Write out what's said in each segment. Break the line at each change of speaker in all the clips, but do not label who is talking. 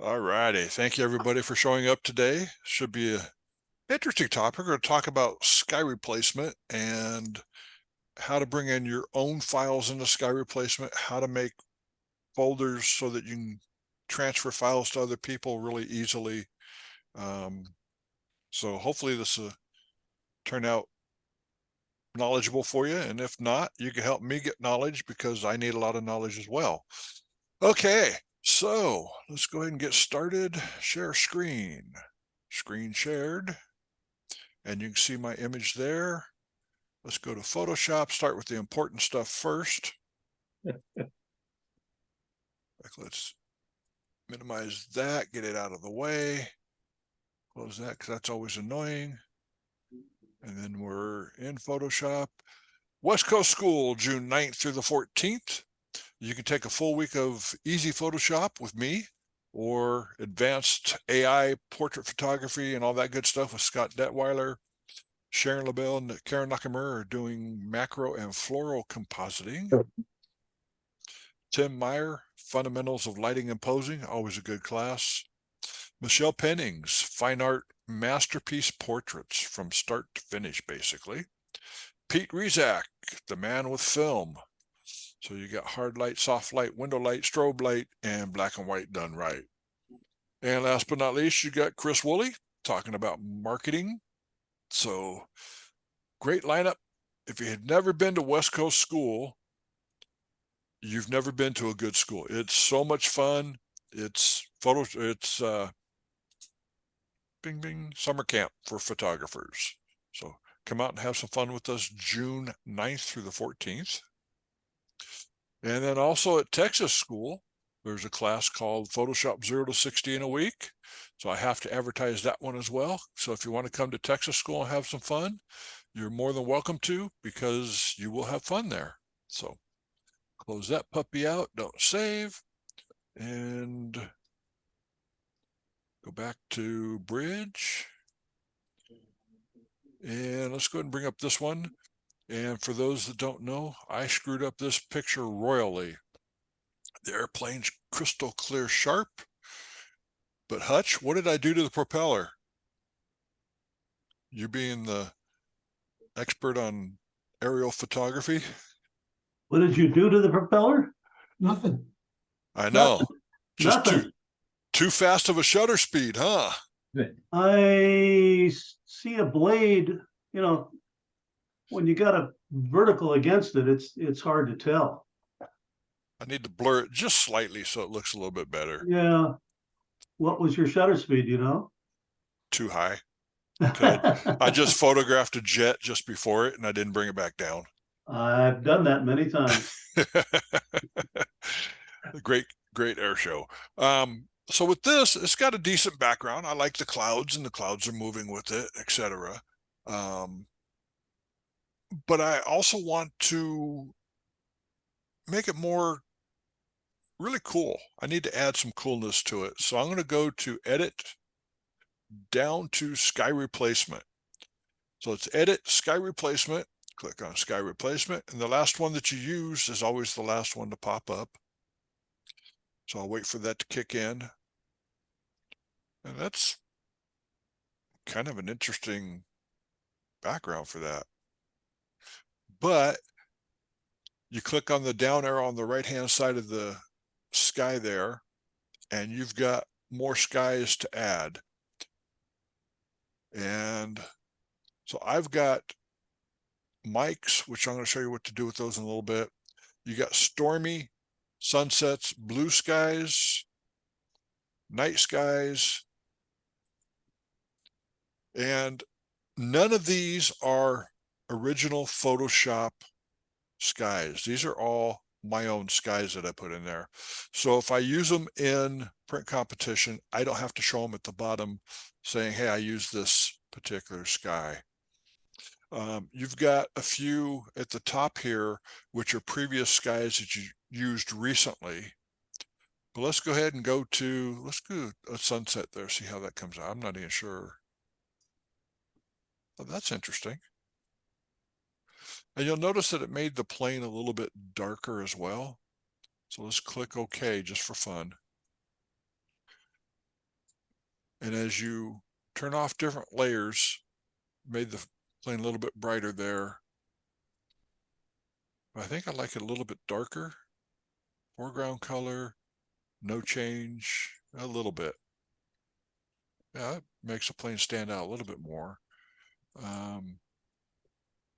All righty. Thank you, everybody, for showing up today. Should be a interesting topic. We're going to talk about sky replacement and how to bring in your own files into sky replacement, how to make folders so that you can transfer files to other people really easily. Um, so hopefully this will turn out knowledgeable for you. And if not, you can help me get knowledge because I need a lot of knowledge as well. Okay, so let's go ahead and get started. Share screen. Screen shared. And you can see my image there. Let's go to Photoshop, start with the important stuff first. Let's minimize that, get it out of the way. Close that because that's always annoying. And then we're in Photoshop. West Coast School, June 9th through the 14th. You can take a full week of easy Photoshop with me or advanced AI portrait photography and all that good stuff with Scott Detweiler. Sharon LaBelle and Karen Nakamura are doing macro and floral compositing. Tim Meyer, Fundamentals of Lighting and Posing, always a good class. Michelle Pennings, Fine Art Masterpiece Portraits from start to finish, basically. Pete Rizak, The Man with Film. So you got hard light, soft light, window light, strobe light, and black and white done right. And last but not least, you got Chris Woolley talking about marketing. So great lineup. If you had never been to West Coast School, you've never been to a good school. It's so much fun. It's bing bing summer camp for photographers. So come out and have some fun with us June 9th through the 14th. And then also at Texas School, there's a class called Photoshop 0 to 60 in a week. So I have to advertise that one as well. So if you want to come to Texas School and have some fun, you're more than welcome to because you will have fun there. So close that puppy out, don't save, and go back to Bridge. And let's go ahead and bring up this one. And for those that don't know, I screwed up this picture royally. The airplane's crystal clear sharp. But Hutch, what did I do to the propeller? You being the expert on aerial photography.
What did you do to the propeller?
Nothing.
I
Nothing.
know. Just
Nothing.
too fast of a shutter speed, huh?
I see a blade, you know, when you got a vertical against it, it's hard to tell.
I need to blur it just slightly so it looks a little bit better.
Yeah. What was your shutter speed, you know?
Too high. I just photographed a jet just before it and I didn't bring it back down.
I've done that many times.
Great air show. So with this, it's got a decent background. I like the clouds and the clouds are moving with it, etc. But I also want to make it more really cool. I need to add some coolness to it. So I'm going to go to Edit, down to Sky Replacement. So it's Edit, Sky Replacement. Click on Sky Replacement. And the last one that you use is always the last one to pop up. So I'll wait for that to kick in. And that's kind of an interesting background for that. But you click on the down arrow on the right-hand side of the sky there, and you've got more skies to add. And so I've got mics, which I'm going to show you what to do with those in a little bit. You got stormy, sunsets, blue skies, night skies, and none of these are original Photoshop skies. These are all my own skies that I put in there. So if I use them in print competition, I don't have to show them at the bottom saying, hey, I use this particular sky. You've got a few at the top here, which are previous skies that you used recently. But let's go ahead and let's go a sunset there, see how that comes out. I'm not even sure. Oh, that's interesting. And you'll notice that it made the plane a little bit darker as well. So let's click OK just for fun. And as you turn off different layers, made the plane a little bit brighter there. I think I like it a little bit darker. Foreground color, no change, a little bit. Yeah, it makes the plane stand out a little bit more.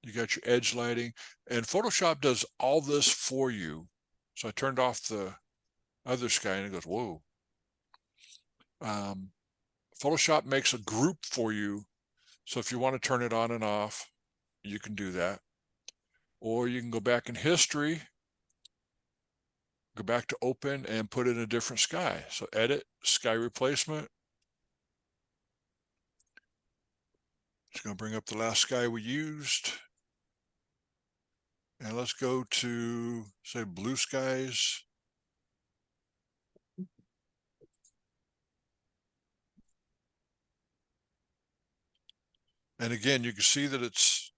You got your edge lighting, and Photoshop does all this for you. So I turned off the other sky and it goes, whoa. Photoshop makes a group for you. So if you want to turn it on and off, you can do that. Or you can go back in history, go back to open and put in a different sky. So edit, sky replacement. It's going to bring up the last sky we used. And let's go to, say, blue skies. And again, you can see that it's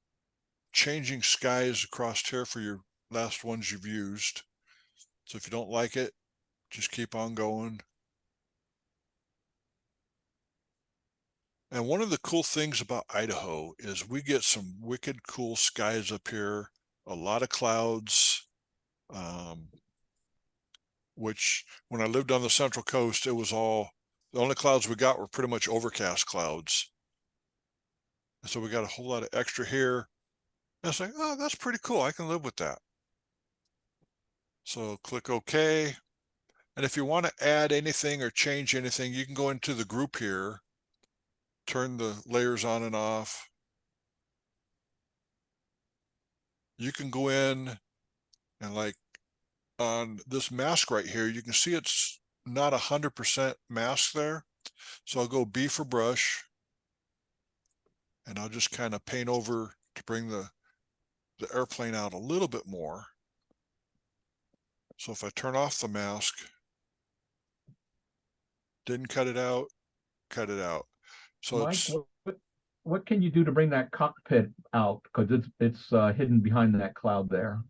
changing skies across here for your last ones you've used. So if you don't like it, just keep on going. And one of the cool things about Idaho is we get some wicked cool skies up here, a lot of clouds, which when I lived on the Central Coast, it was all, the only clouds we got were pretty much overcast clouds. And so we got a whole lot of extra here. And it's like, oh, that's pretty cool. I can live with that. So click OK. And if you want to add anything or change anything, you can go into the group here, turn the layers on and off. You can go in and, like, on this mask right here, you can see it's not 100% mask there. So I'll go B for brush, and I'll just kind of paint over to bring the airplane out a little bit more. So if I turn off the mask, didn't cut it out, cut it out. So
Mike,
it's,
what can you do to bring that cockpit out? Because it's hidden behind that cloud there.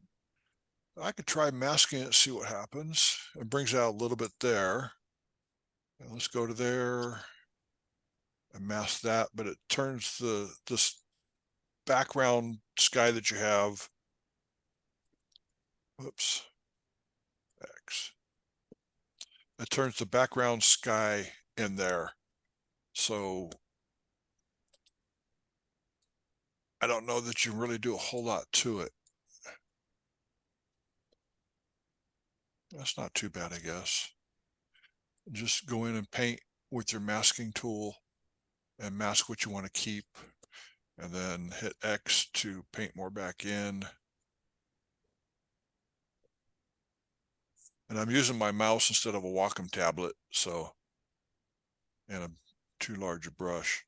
I could try masking it, see what happens. It brings out a little bit there. And let's go to there and mask that, but it turns this background sky that you have. Whoops. X. It turns the background sky in there. So I don't know that you really do a whole lot to it. That's not too bad, I guess. Just go in and paint with your masking tool and mask what you want to keep, and then hit X to paint more back in. And I'm using my mouse instead of a Wacom tablet, so, and a too large a brush.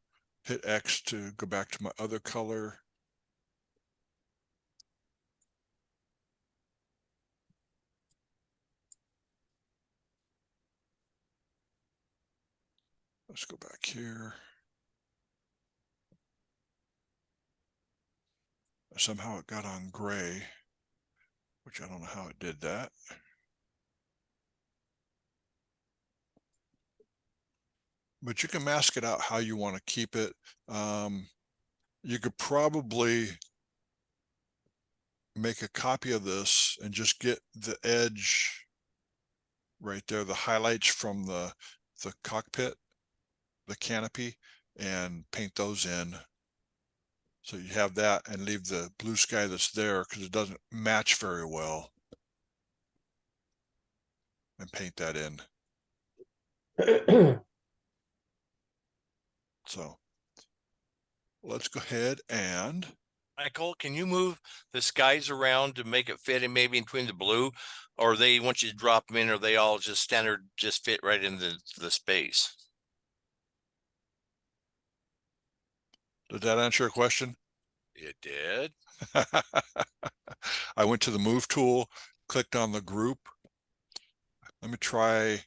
Hit X to go back to my other color. Let's go back here. Somehow it got on gray, which I don't know how it did that. But you can mask it out how you want to keep it. You could probably make a copy of this and just get the edge right there, the highlights from the cockpit, the canopy, and paint those in. So you have that and leave the blue sky that's there because it doesn't match very well, and paint that in. So let's go ahead and,
Michael, can you move the skies around to make it fit in maybe in between the blue? Or they, once you drop them in, or they all just standard, just fit right in the space?
did that answer your question?
It did.
I went to the move tool, clicked on the group. Let me try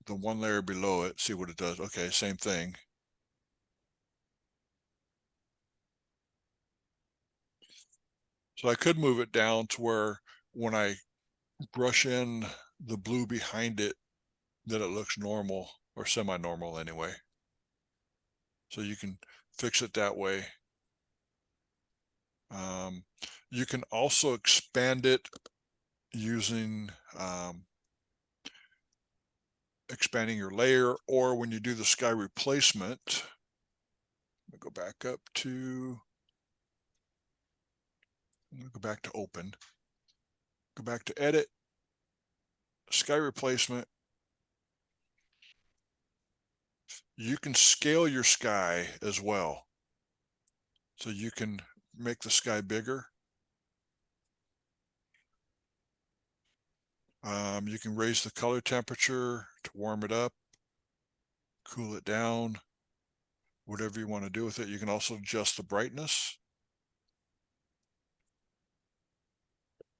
the one layer below it, see what it does. Okay, same thing. So I could move it down to where when I brush in the blue behind it, that it looks normal, or semi-normal anyway. So you can fix it that way. You can also expand it using expanding your layer, or when you do the sky replacement, let me go back up to, I'm going to go back to open, go back to edit, sky replacement. You can scale your sky as well. So you can make the sky bigger. You can raise the color temperature to warm it up, cool it down, whatever you want to do with it. You can also adjust the brightness.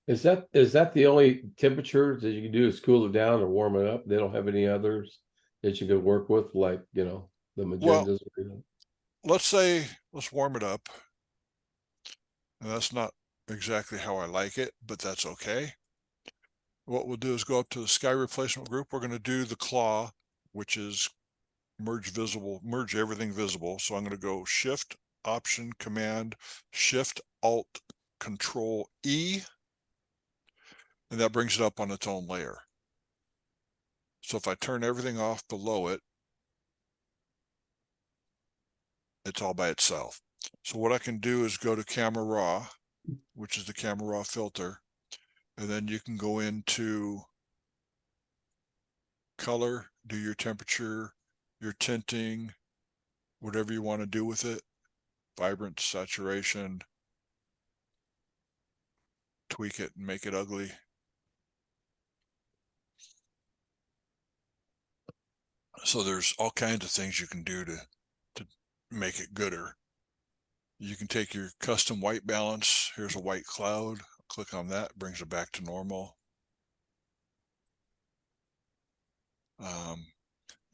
Is that the only temperatures that you can do is cool it down or warm it up? They don't have any others that you could work with, like, you know, the magentas?
Let's warm it up. And that's not exactly how I like it, but that's okay. What we'll do is go up to the sky replacement group. We're going to do the claw, which is merge visible, merge everything visible. So I'm going to go Shift, Option, Command, Shift, Alt, Control E, and that brings it up on its own layer. So if I turn everything off below it, it's all by itself. So what I can do is go to Camera Raw, which is the Camera Raw filter, and then you can go into color, do your temperature, your tinting, whatever you want to do with it, vibrant, saturation, tweak it and make it ugly. So there's all kinds of things you can do to make it gooder. You can take your custom white balance. Here's a white cloud. Click on that, brings it back to normal.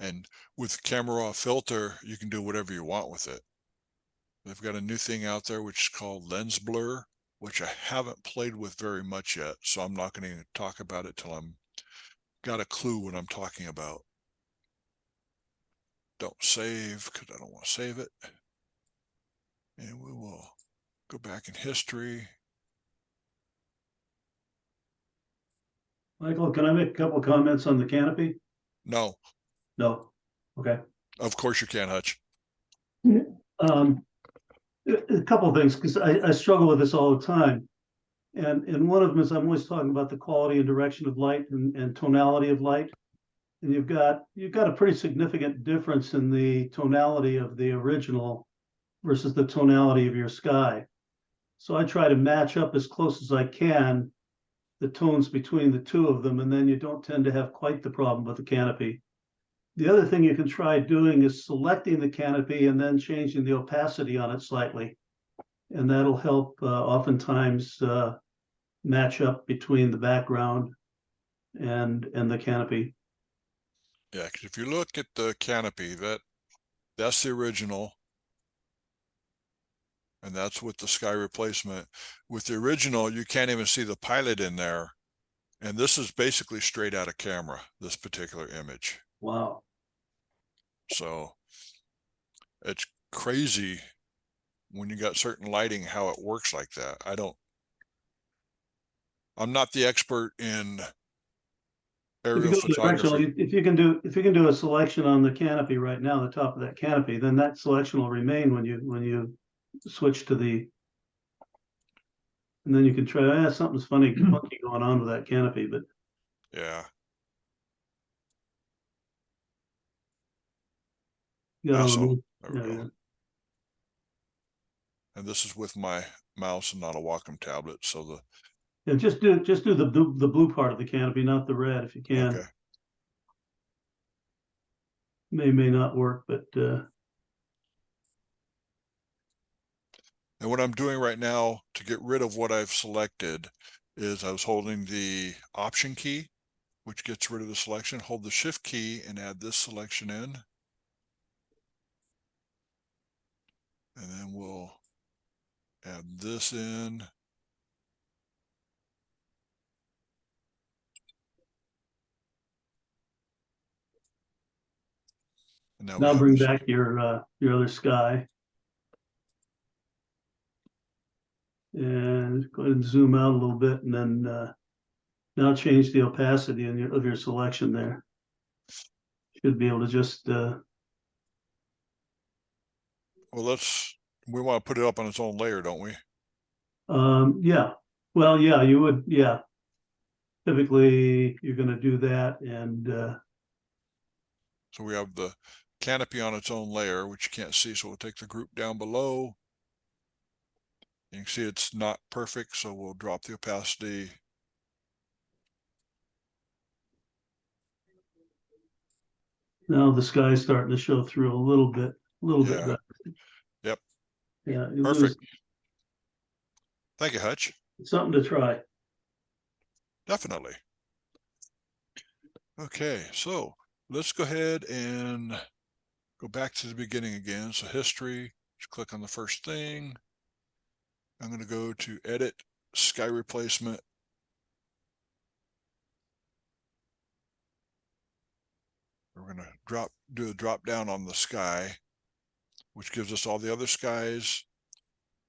And with Camera Raw filter, you can do whatever you want with it. They've got a new thing out there which is called Lens Blur, which I haven't played with very much yet, so I'm not going to talk about it till I'm got a clue what I'm talking about. Don't save because I don't want to save it. And we will go back in history.
Michael, can I make a couple of comments on the canopy?
No,
No. Okay.
of course you can, Hutch.
A couple of things, because I struggle with this all the time. And one of them is I'm always talking about the quality and direction of light and tonality of light. And you've got a pretty significant difference in the tonality of the original versus the tonality of your sky. So I try to match up as close as I can the tones between the two of them, and then you don't tend to have quite the problem with the canopy. The other thing you can try doing is selecting the canopy and then changing the opacity on it slightly. And that'll help oftentimes match up between the background and the canopy.
Yeah, because if you look at the canopy, that's the original. And that's with the sky replacement. With the original, you can't even see the pilot in there. And this is basically straight out of camera, this particular image.
Wow.
So it's crazy when you got certain lighting, how it works like that. I'm not the expert in aerial photography.
If you can do a selection on the canopy right now, the top of that canopy, then that selection will remain when you switch to the, and then you can try, something's funky going on with that canopy, but
Yeah.
you got
So,
all
there we
the,
go. And this is with my mouse and not a Wacom tablet. So
yeah, just do the blue part of the canopy, not the red, if you can.
okay.
May not work, but
And what I'm doing right now to get rid of what I've selected is I was holding the Option key, which gets rid of the selection. Hold the Shift key and add this selection in. And then we'll add this in. And now we
Now
have
bring
this-
back your other sky. And go ahead and zoom out a little bit and then now change the opacity of your selection there. Should be able to just
well, we want to put it up on its own layer, don't we?
yeah. Well, yeah, you would, yeah. Typically, you're gonna do that and
So we have the canopy on its own layer, which you can't see. So we'll take the group down below. You can see it's not perfect, so we'll drop the opacity.
now the sky's starting to show through a little bit
Yeah.
better.
Yep.
Yeah, it
Perfect.
was
Thank you, Hutch.
something to try.
Definitely. Okay, so let's go ahead and go back to the beginning again. So history, just click on the first thing. I'm going to go to edit sky replacement. We're going to do a drop down on the sky, which gives us all the other skies.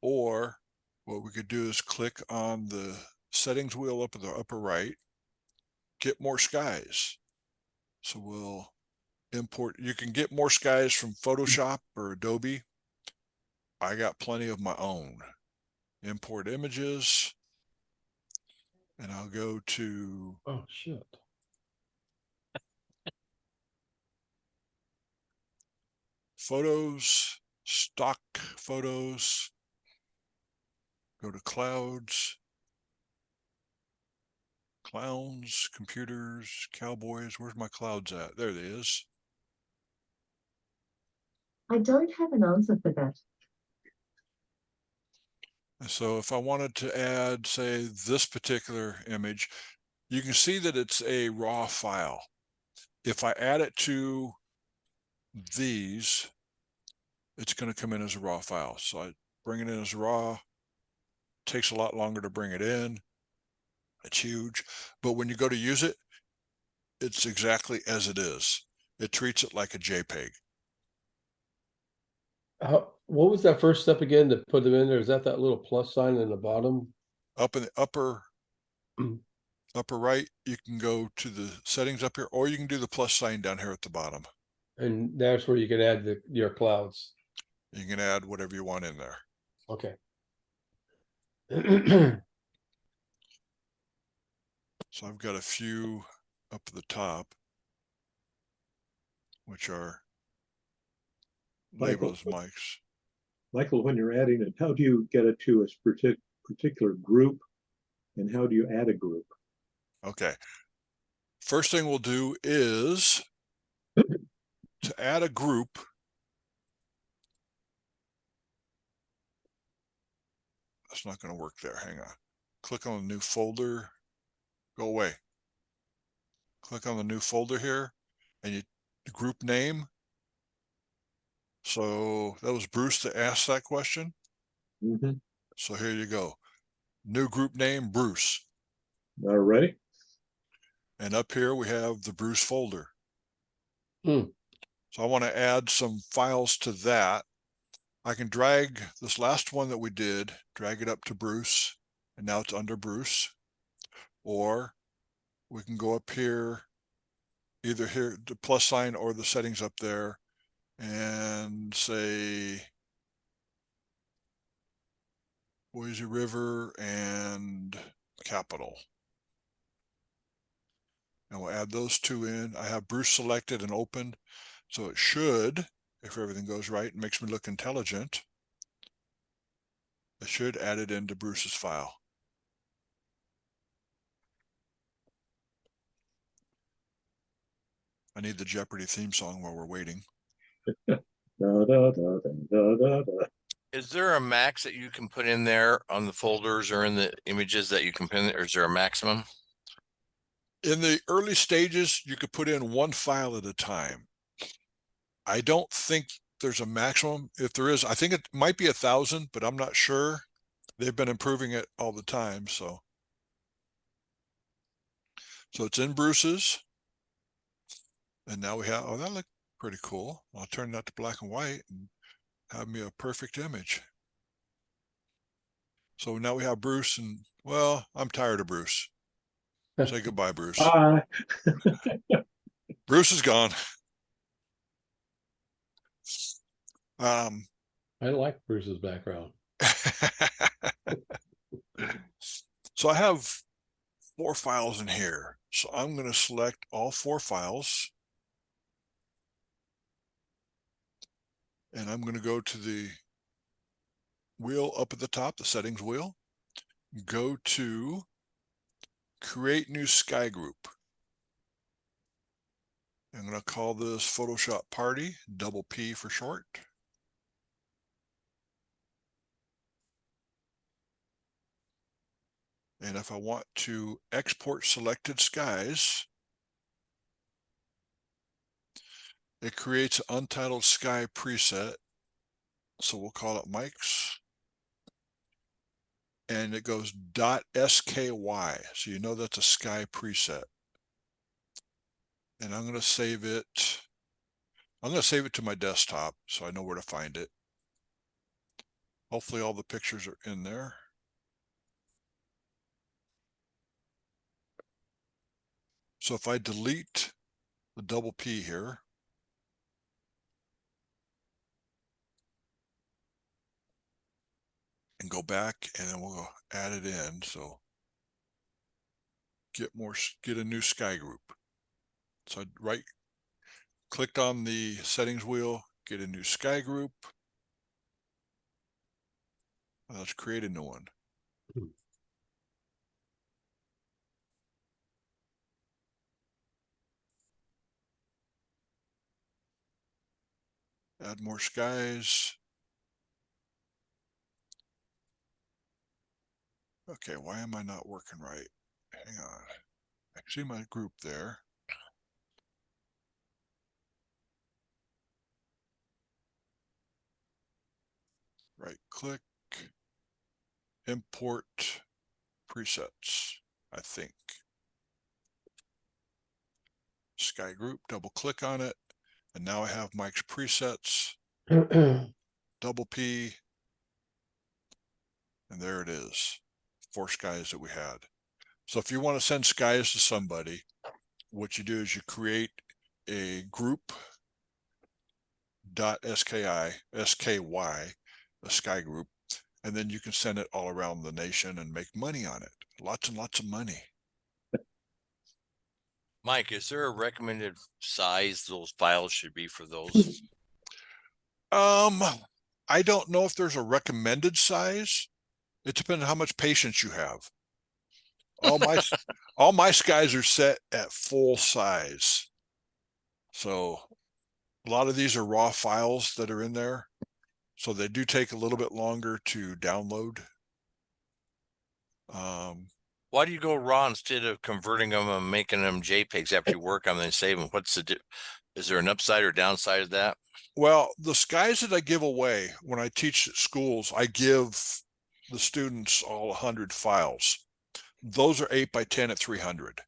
Or what we could do is click on the settings wheel up at the upper right, get more skies. So we'll import, you can get more skies from Photoshop or Adobe. I got plenty of my own. Import images, and I'll go to
Oh, shit.
photos, stock photos, go to clouds, clowns, computers, cowboys. Where's my clouds at? There it is.
I don't have an answer for that.
And so if I wanted to add, say, this particular image, you can see that it's a raw file. If I add it to these, it's going to come in as a raw file. So I bring it in as raw. Takes a lot longer to bring it in. It's huge. But when you go to use it, it's exactly as it is. It treats it like a JPEG.
What was that first step again to put them in there? Is that little plus sign in the bottom?
Up in the upper right, you can go to the settings up here, or you can do the plus sign down here at the bottom.
And that's where you can add your clouds.
You can add whatever you want in there.
Okay.
So I've got a few up at the top, which are labeled as mics.
Michael, when you're adding it, how do you get it to a particular group, and how do you add a group?
Okay. First thing we'll do is to add a group. That's not going to work there. Hang on. Click on the new folder. Go away. Click on the new folder here, and you group name. So that was Bruce that asked that question.
Mm-hmm.
So here you go. New group name, Bruce.
All right.
And up here we have the Bruce folder.
Hmm.
So I want to add some files to that. I can drag this last one that we did, drag it up to Bruce, and now it's under Bruce. Or we can go up here, either here, the plus sign or the settings up there, and say Boise River and Capital. And we'll add those two in. I have Bruce selected and opened, so it should, if everything goes right and makes me look intelligent, it should add it into Bruce's file. I need the Jeopardy theme song while we're waiting.
Da, da, da, da, da, da, da.
Is there a max that you can put in there on the folders or in the images that you can put in, or is there a maximum?
In the early stages, you could put in one file at a time. I don't think there's a maximum. If there is, I think it might be 1,000, but I'm not sure. They've been improving it all the time. So it's in Bruce's. And now we have, oh, that looked Pretty cool. I'll turn that to black and white and have me a perfect image. So now we have Bruce, and well, I'm tired of Bruce. Say goodbye, Bruce. Bruce is gone.
I like Bruce's background.
So I have 4 files in here. So I'm going to select all 4 files. And I'm going to go to the wheel up at the top, the settings wheel. Go to create new sky group. I'm going to call this Photoshop Party, double P for short. And if I want to export selected skies, it creates an untitled sky preset. So we'll call it Mike's. And it goes .sky. So you know that's a sky preset. And I'm going to save it. I'm going to save it to my desktop so I know where to find it. Hopefully all the pictures are in there. So if I delete the double P here, and go back, and then we'll go add it in. So get a new sky group. So I clicked on the settings wheel, get a new sky group. Let's create a new one. Add more skies. Okay, why am I not working right? Hang on. I see my group there. Right click, import presets, I think. Sky group, double click on it. And now I have Mike's presets, double P, and there it is, 4 skies that we had. So if you want to send skies to somebody, what you do is you create a group .sky, a sky group, and then you can send it all around the nation and make money on it. Lots and lots of money.
Mike, is there a recommended size those files should be for those?
I don't know if there's a recommended size. It depends on how much patience you have. All my skies are set at full size. So a lot of these are raw files that are in there. So they do take a little bit longer to download.
Why do you go raw instead of converting them and making them JPEGs after you work on them and save them? Is there an upside or downside of that?
Well, the skies that I give away when I teach at schools, I give the students all 100 files. Those are 8x10 at 300.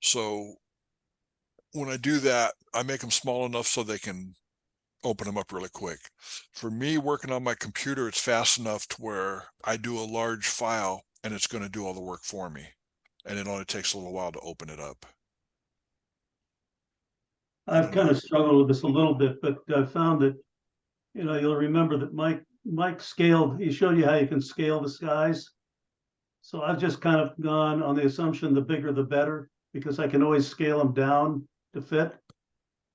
So when I do that, I make them small enough so they can open them up really quick. For me, working on my computer, it's fast enough to where I do a large file and it's going to do all the work for me. And it only takes a little while to open it up.
I've kind of struggled with this a little bit, but I found that, you'll remember that Mike scaled, he showed you how you can scale the skies. So I've just kind of gone on the assumption the bigger the better, because I can always scale them down to fit.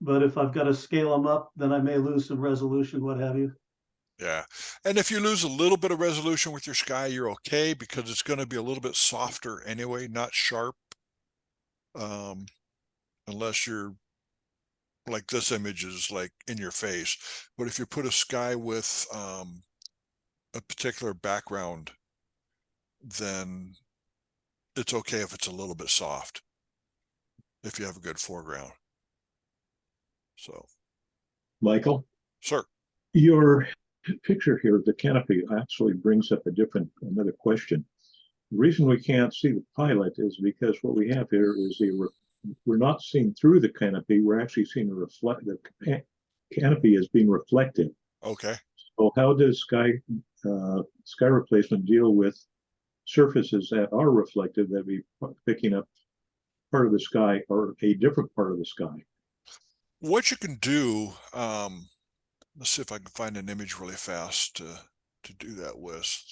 But if I've got to scale them up, then I may lose some resolution, what have you.
Yeah. And if you lose a little bit of resolution with your sky, you're okay, because it's going to be a little bit softer anyway, not sharp. Unless you're like this image is like in your face. But if you put a sky with a particular background, then it's okay if it's a little bit soft, if you have a good foreground. So,
Michael,
sir,
your picture here of the canopy actually brings up another question. The reason we can't see the pilot is because what we have here is a we're not seeing through the canopy, we're actually seeing the canopy as being reflective.
Okay.
So how does sky replacement deal with surfaces that are reflective that be picking up part of the sky or a different part of the sky?
What you can do, let's see if I can find an image really fast to do that with.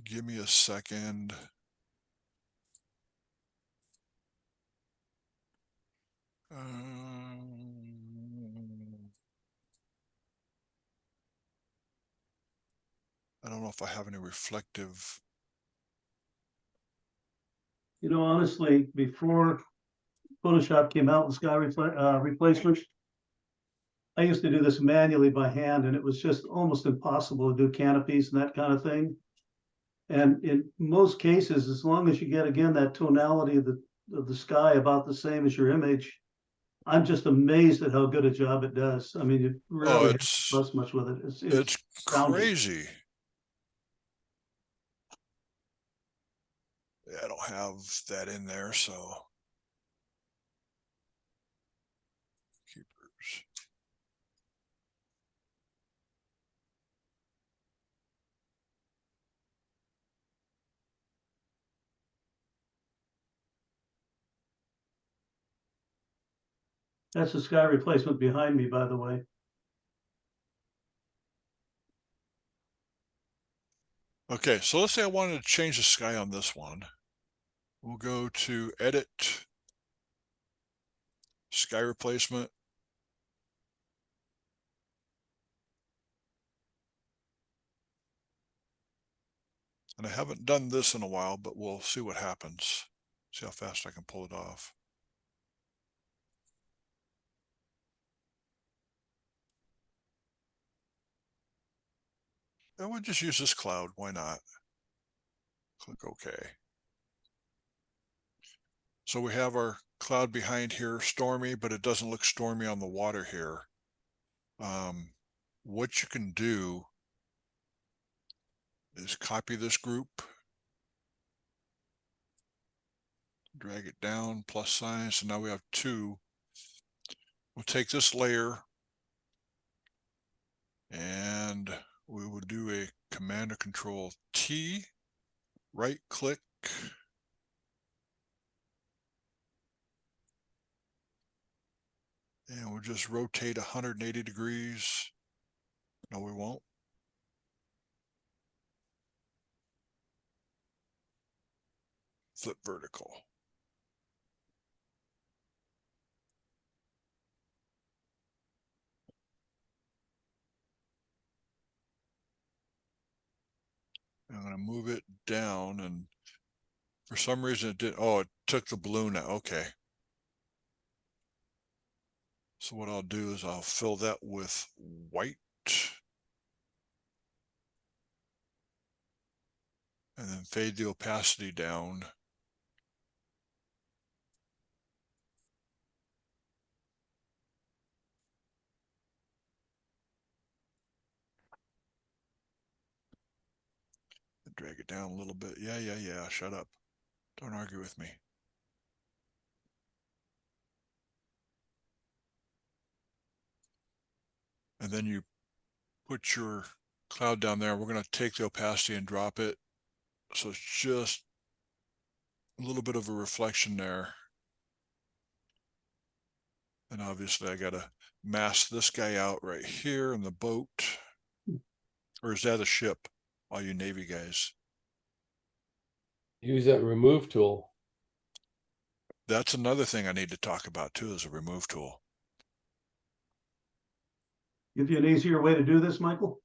Give me a second. I don't know if I have any reflective.
You know, honestly, before Photoshop came out with sky replacement, I used to do this manually by hand, and it was just almost impossible to do canopies and that kind of thing. And in most cases, as long as you get, again, that tonality of the sky about the same as your image, I'm just amazed at how good a job it does. I mean, you rarely have to fuss much with it.
It's
astounding.
crazy. Yeah, I don't have that in there, so. Keepers.
That's the sky replacement behind me, by the way.
Okay, so let's say I wanted to change the sky on this one. We'll go to edit, sky replacement. And I haven't done this in a while, but we'll see what happens. See how fast I can pull it off. I would just use this cloud. Why not? Click OK. So we have our cloud behind here, stormy, but it doesn't look stormy on the water here. What you can do is copy this group, drag it down, plus sign. So now we have two. We'll take this layer and we will do a Command or Control T, right click. And we'll just rotate 180 degrees. No, we won't. Flip vertical. I'm going to move it down, and for some reason it did. Oh, it took the balloon out. Okay. So what I'll do is I'll fill that with white. And then fade the opacity down. And drag it down a little bit. Yeah. Shut up. Don't argue with me. And then you put your cloud down there. We're going to take the opacity and drop it. So it's just a little bit of a reflection there. And obviously I got to mask this guy out right here in the boat. Or is that a ship? All you Navy guys.
Use that remove tool.
That's another thing I need to talk about too, is a remove tool.
Give you an easier way to do this, Michael?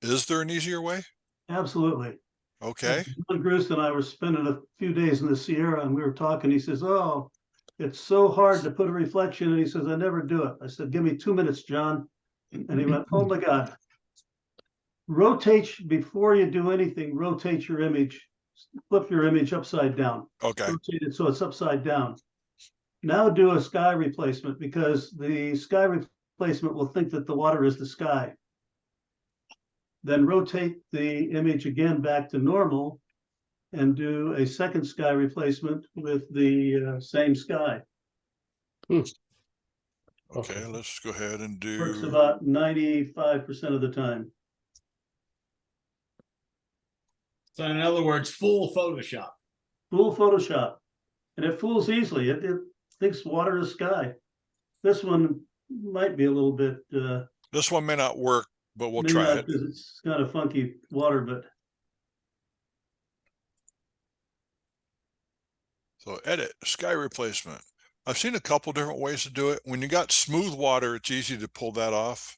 Is there an easier way?
Absolutely.
Okay.
John Grust and I were spending a few days in the Sierra, and we were talking. He says, "Oh, it's so hard to put a reflection." And he says, "I never do it." I said, "Give me 2 minutes, John." And he went, "Oh my God." Rotate before you do anything. Rotate your image. Flip your image upside down.
Okay.
Rotate it so it's upside down. Now do a sky replacement, because the sky replacement will think that the water is the sky. Then rotate the image again back to normal, and do a second sky replacement with the same sky.
Okay, let's go ahead and
Works
do,
about 95% of the time.
So in other words, full Photoshop.
Full Photoshop. And it fools easily. It thinks water is sky. This one might be a little bit,
this one may not work, but we'll
maybe
try
not
it.
because it's kind of funky water, but
So edit, sky replacement. I've seen a couple different ways to do it. When you got smooth water, it's easy to pull that off.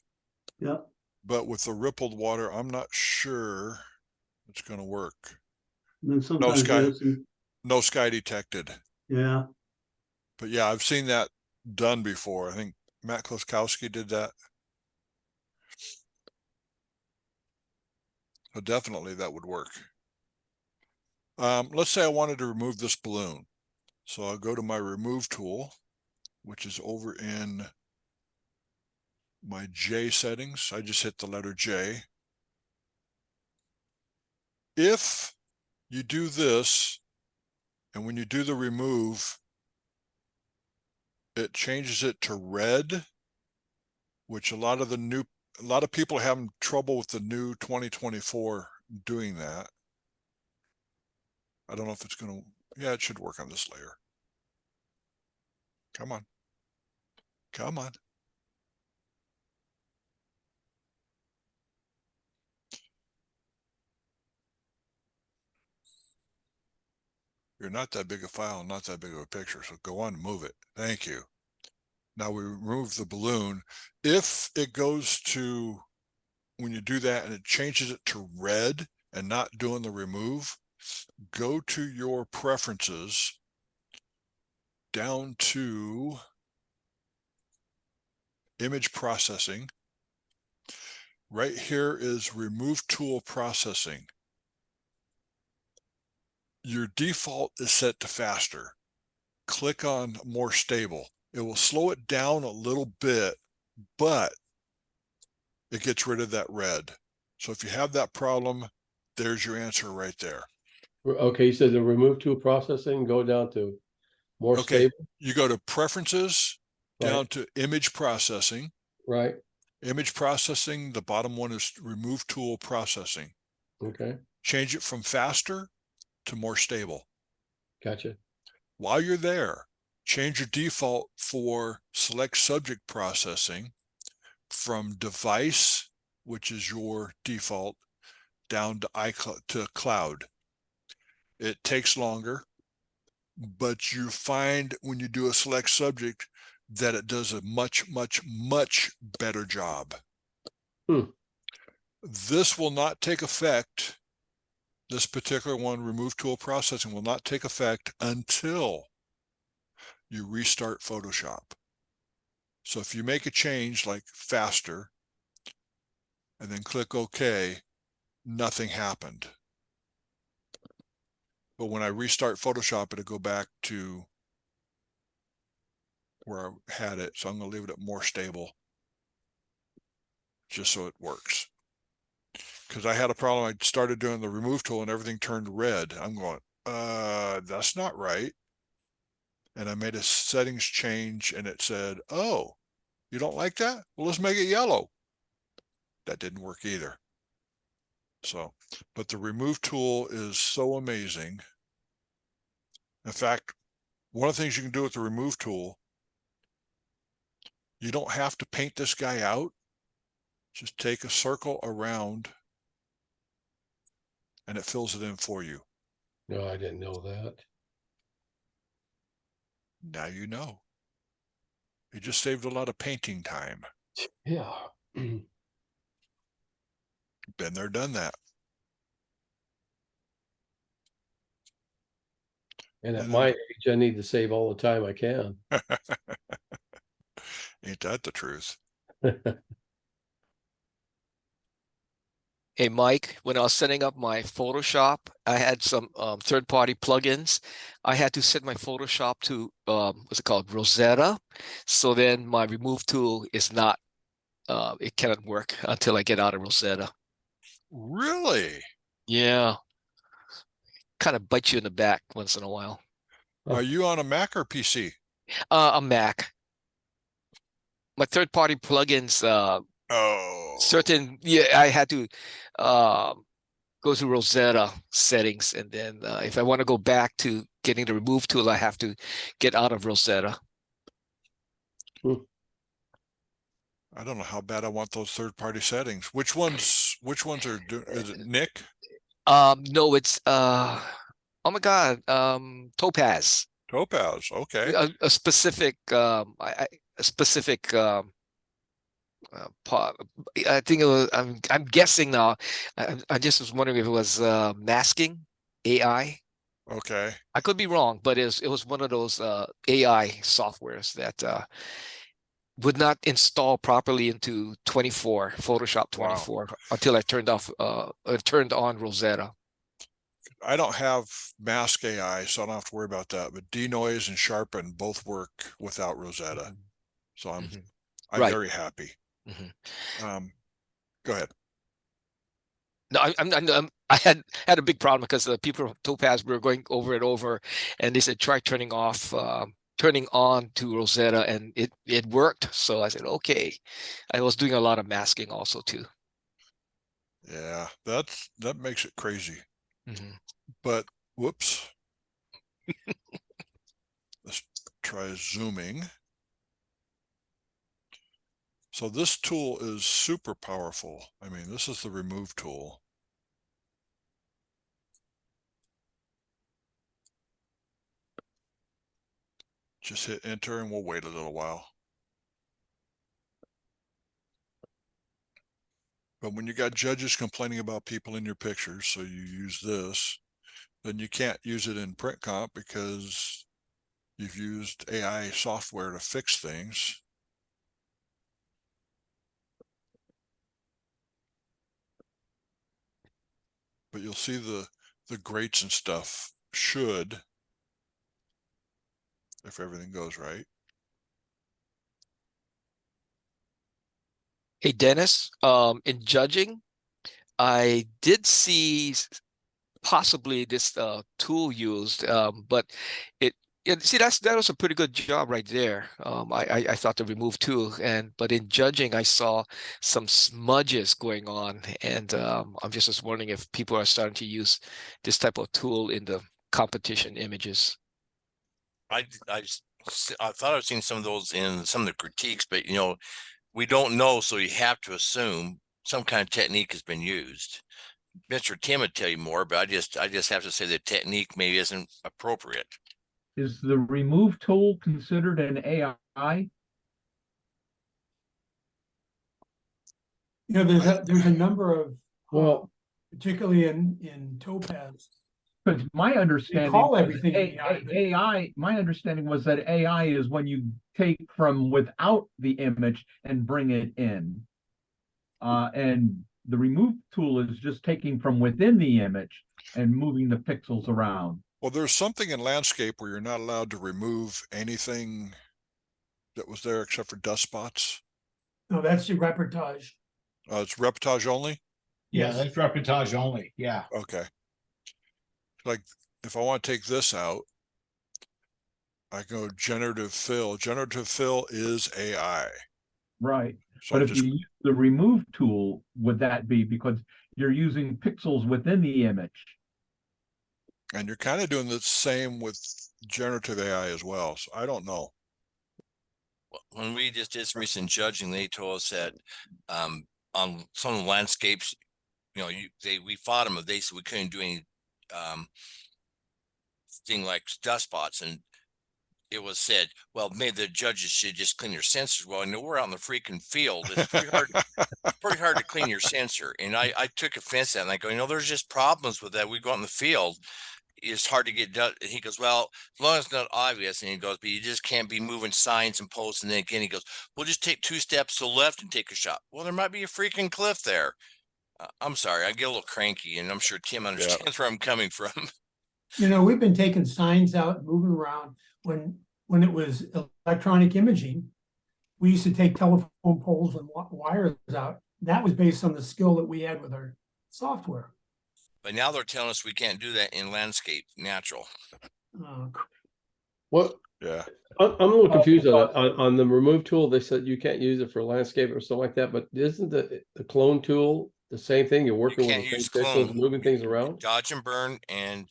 yeah.
But with the rippled water, I'm not sure it's gonna work.
And then sometimes
sky.
you have some,
No sky detected.
yeah.
But yeah, I've seen that done before. I think Matt Kloskowski did that. So definitely that would work. Let's say I wanted to remove this balloon. So I'll go to my remove tool, which is over in my J settings. I just hit the letter J. If you do this, and when you do the remove, it changes it to red, which a lot of people are having trouble with the new 2024 doing that. I don't know if it's gonna, yeah, it should work on this layer. Come on. Come on. You're not that big a file, not that big of a picture, so go on and move it. Thank you. Now we remove the balloon. If it goes to, when you do that and it changes it to red and not doing the remove, go to your preferences down to image processing. Right here is remove tool processing. Your default is set to faster. Click on more stable. It will slow it down a little bit, but it gets rid of that red. So if you have that problem, there's your answer right there.
Okay, you said the remove tool processing, go down to more
Okay,
stable,
you go to preferences, down
right?
to image processing.
Right,
Image processing, the bottom one is remove tool processing.
okay,
Change it from faster to more stable.
gotcha.
While you're there, change your default for select subject processing from device, which is your default, down to iCloud to cloud. It takes longer, but you find when you do a select subject that it does a much, much, much better job. This will not take effect. This particular one, remove tool processing, will not take effect until you restart Photoshop. So if you make a change like faster and then click OK, nothing happened. But when I restart Photoshop, it'll go back to where I had it. So I'm going to leave it at more stable just so it works. Because I had a problem. I started doing the remove tool and everything turned red. I'm going, that's not right. And I made a settings change and it said, oh, you don't like that? Well, let's make it yellow. That didn't work either. So, but the remove tool is so amazing. In fact, one of the things you can do with the remove tool, you don't have to paint this guy out. Just take a circle around and it fills it in for you.
No, I didn't know that.
Now you know. You just saved a lot of painting time.
Yeah.
Been there, done that.
And at
And
my
then-
age, I need to save all the time I can.
Ain't that the truth?
Hey, Mike, when I was setting up my Photoshop, I had some third-party plugins. I had to set my Photoshop to, what's it called, Rosetta. So then my remove tool is not, it cannot work until I get out of Rosetta.
Really?
Yeah. kind of bite you in the back once in a while.
Are you on a Mac or PC?
A Mac. My third-party plugins,
Oh,
I had to go to Rosetta settings, and then if I want to go back to getting the remove tool, I have to get out of Rosetta.
I don't know how bad I want those third-party settings. Which ones are is it Nick?
No, it's oh my God, Topaz.
Topaz, okay.
A specific a specific I think it was, I'm guessing now. I just was wondering if it was masking AI.
Okay.
I could be wrong, but it was one of those AI softwares that would not install properly into Photoshop 24 until I turned on Rosetta.
I don't have Mask AI, so I don't have to worry about that. But Denoise and Sharpen both work without Rosetta. So I'm
Right.
very happy. Go ahead.
No, I had a big problem because the people from Topaz were going over and over, and they said try turning on to Rosetta, and it worked. So I said okay. I was doing a lot of masking also too.
Yeah, that makes it crazy.
Mm-hmm.
But whoops. Let's try zooming. So this tool is super powerful. I mean, this is the remove tool. Just hit enter and we'll wait a little while. But when you got judges complaining about people in your pictures, so you use this, then you can't use it in print comp because you've used AI software to fix things. But you'll see the grates and stuff should, if everything goes right.
Hey Dennis, in judging, I did see possibly this tool used, but see that was a pretty good job right there. I thought the remove tool, but in judging I saw some smudges going on, and I'm just wondering if people are starting to use this type of tool in the competition images.
I thought I've seen some of those in some of the critiques, but we don't know, so you have to assume some kind of technique has been used. Mr. Tim would tell you more, but I just have to say the technique maybe isn't appropriate.
Is the remove tool considered an AI?
There's a number of,
Well,
particularly in Topaz.
Because my understanding
call
was
everything AI,
my understanding was that AI is when you take from without the image and bring it in. And the remove tool is just taking from within the image and moving the pixels around.
Well, there's something in landscape where you're not allowed to remove anything that was there except for dust spots.
No, that's your reportage.
It's reportage only?
Yeah,
Yes.
that's reportage only. Yeah.
Okay. Like if I want to take this out, I go generative fill. Generative fill is AI.
Right.
So
But if you use the remove tool, would that be because you're using pixels within the image?
and you're kind of doing the same with generative AI as well. So I don't know.
When we just did some recent judging, they told us that on some of the landscapes, we fought them, they said we couldn't do any thing like dust spots, and it was said, well, maybe the judges should just clean your sensors. Well, we're out in the freaking field. It's pretty hard to clean your sensor. And I took offense to that, and I go, there's just problems with that. We go out in the field. It's hard to get done. And he goes, well, as long as it's not obvious. And he goes, but you just can't be moving signs and posts. And then again, he goes, we'll just take 2 steps to the left and take a shot. Well, there might be a freaking cliff there. I'm sorry. I get a little cranky, and I'm sure Tim understands where I'm coming from.
We've been taking signs out, moving around. When it was electronic imaging, we used to take telephone poles and wires out. That was based on the skill that we had with our software.
But now they're telling us we can't do that in landscape, natural.
What,
Yeah.
I'm a little confused on the remove tool. They said you can't use it for landscape or something like that, but isn't the clone tool the same thing? You're
You
working with
can't
the same
use
pixels,
clone.
moving things around?
Dodge and burn and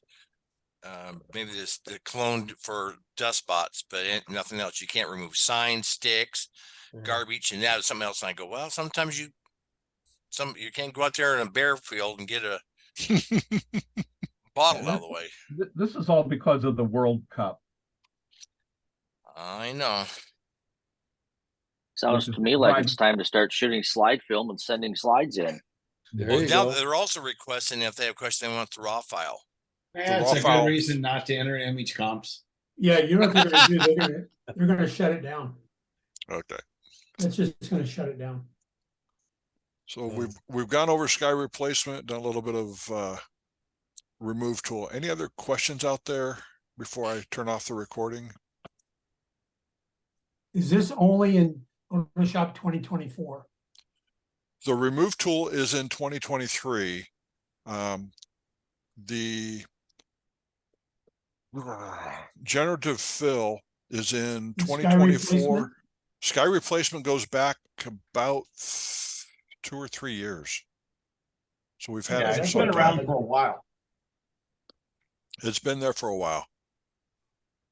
maybe the clone for dust spots, but nothing else. You can't remove signs, sticks, garbage, and that is something else. And I go, well, sometimes you can't go out there in a bare field and get a bottle out of the way.
This is all because of the World Cup.
I know.
Sounds to me like it's time to start shooting slide film and sending slides in.
There
Well,
you
now
go.
they're also requesting if they have questions, they want the raw file.
That's
raw
a
file.
good reason not to enter image comps.
Yeah, you know what they're gonna do? They're gonna shut it down.
Okay.
It's just gonna shut it down.
So we've gone over sky replacement, done a little bit of remove tool. Any other questions out there before I turn off the recording?
Is this only in Photoshop 2024?
The remove tool is in 2023. The generative fill is in
The sky
2024.
replacement?
Sky replacement goes back about 2 or 3 years. So we've had
Yeah,
it for
it's
some
been
time.
around for a while.
It's been there for a while.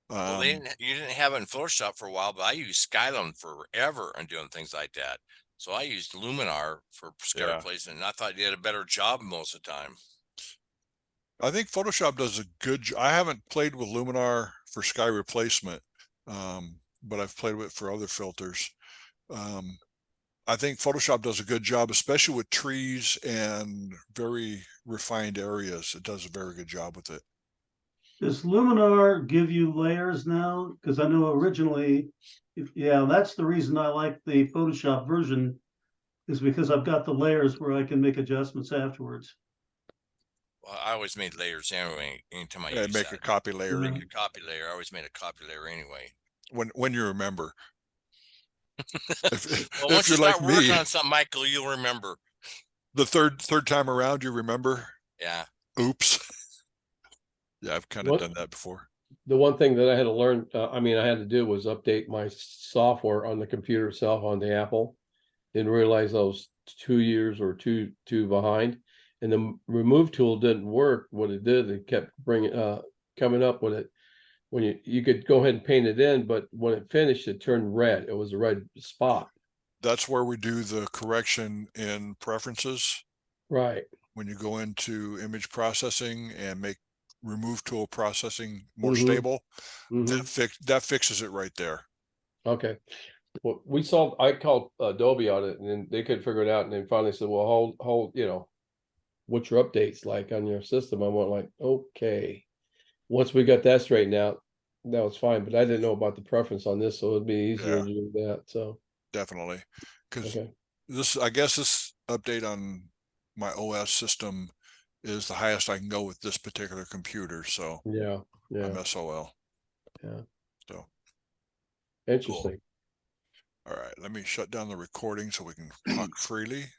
Well, you didn't have it in Photoshop for a while, but I used Skylum forever and doing things like that. So I used Luminar for sky
Yeah.
replacement, and I thought you did a better job most of the time.
I think Photoshop does a good I haven't played with Luminar for sky replacement, but I've played with it for other filters. I think Photoshop does a good job, especially with trees and very refined areas. It does a very good job with it.
Does Luminar give you layers now? Because I know originally, yeah, that's the reason I like the Photoshop version, is because I've got the layers where I can make adjustments afterwards.
Well, I always made layers anyway. Anytime I
Yeah,
use
make
that.
a copy layer
Make a copy layer. I always made a copy layer anyway.
when you remember. If
Well, once you
you're
start
like
working
me,
on something, Michael, you'll remember.
the third time around, you remember.
Yeah.
Oops. Yeah, I've kind of
What-
done that before.
The one thing that I had to learn, I had to do was update my software on the computer itself on the Apple. Didn't realize I was 2 years or two behind, and the remove tool didn't work. What it did, it kept coming up with it. When you could go ahead and paint it in, but when it finished, it turned red. It was a red spot.
That's where we do the correction in preferences.
Right.
When you go into image processing and make remove tool processing more
Mhm.
stable,
Mhm.
that fixes it right there.
Okay. Well, I called Adobe on it, and then they couldn't figure it out, and then finally said, well, hold, what's your updates like on your system? I went like, okay. Once we got that straightened out, that was fine, but I didn't know about the preference on this, so it'd be easier
Yeah.
to do that, so.
Definitely. Because
Okay.
I guess this update on my OS system is the highest I can go with this particular computer. So
Yeah,
I'm
yeah,
SOL.
yeah.
So
Interesting.
all right, let me shut down the recording so we can talk freely.